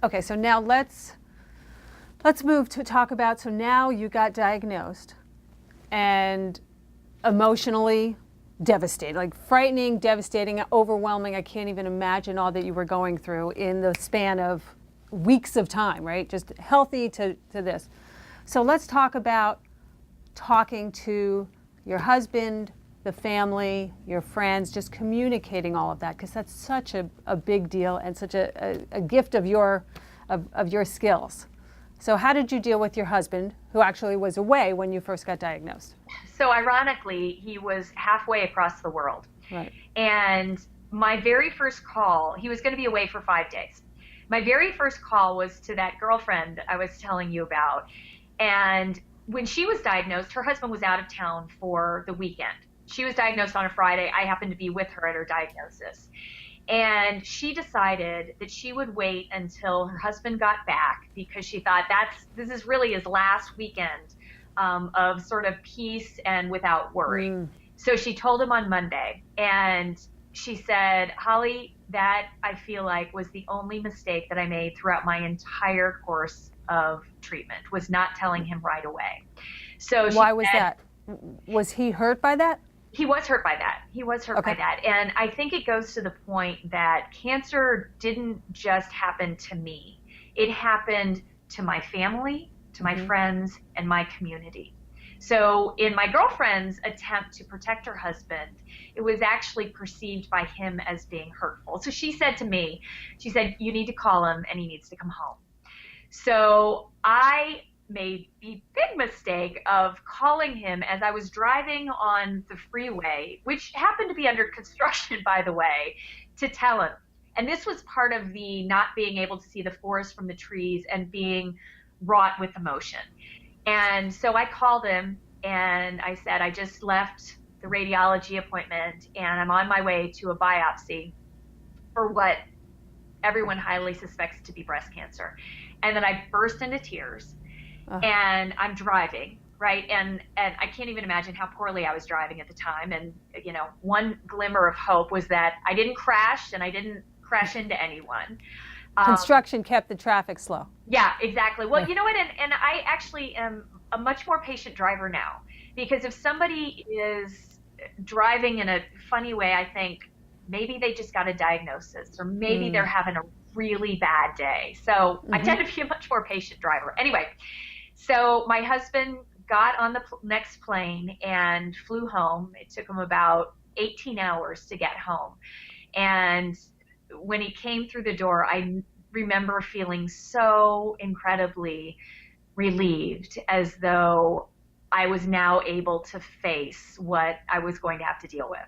Okay, so now let's move to talk about, so now you got diagnosed and emotionally devastated, like frightening, devastating, overwhelming. I can't even imagine all that you were going through in the span of weeks of time, right? Just healthy to this. So let's talk about talking to your husband, the family, your friends, just communicating all of that, because that's such a big deal and such a gift of your skills. So how did you deal with your husband, who actually was away when you first got diagnosed? So ironically, he was halfway across the world. Right. And my very first call, he was going to be away for 5 days. My very first call was to that girlfriend I was telling you about. And when she was diagnosed, her husband was out of town for the weekend. She was diagnosed on a Friday. I happened to be with her at her diagnosis. And she decided that she would wait until her husband got back because she thought this is really his last weekend of sort of peace and without worry. So she told him on Monday, and she said, Hollye, that I feel like was the only mistake that I made throughout my entire course of treatment, was not telling him right away. So why was that? Was he hurt by that? He was hurt by that. He was hurt by that. And I think it goes to the point that cancer didn't just happen to me. It happened to my family, to my friends, and my community. So in my girlfriend's attempt to protect her husband, it was actually perceived by him as being hurtful. So she said to me, she said, you need to call him and he needs to come home. So I made the big mistake of calling him as I was driving on the freeway, which happened to be under construction, by the way, to tell him. And this was part of the not being able to see the forest from the trees and being wrought with emotion. And so I called him and I said, I just left the radiology appointment and I'm on my way to a biopsy for what everyone highly suspects to be breast cancer. And then I burst into tears. And I'm driving, right? And I can't even imagine how poorly I was driving at the time. And, you know, one glimmer of hope was that I didn't crash and I didn't crash into anyone. Construction kept the traffic slow. Yeah, exactly. Well, you know what? And I actually am a much more patient driver now, because if somebody is driving in a funny way, I think maybe they just got a diagnosis or maybe they're having a really bad day. So I tend to be a much more patient driver. Anyway, so my husband got on the next plane and flew home. It took him about 18 hours to get home. And when he came through the door, I remember feeling so incredibly relieved, as though I was now able to face what I was going to have to deal with.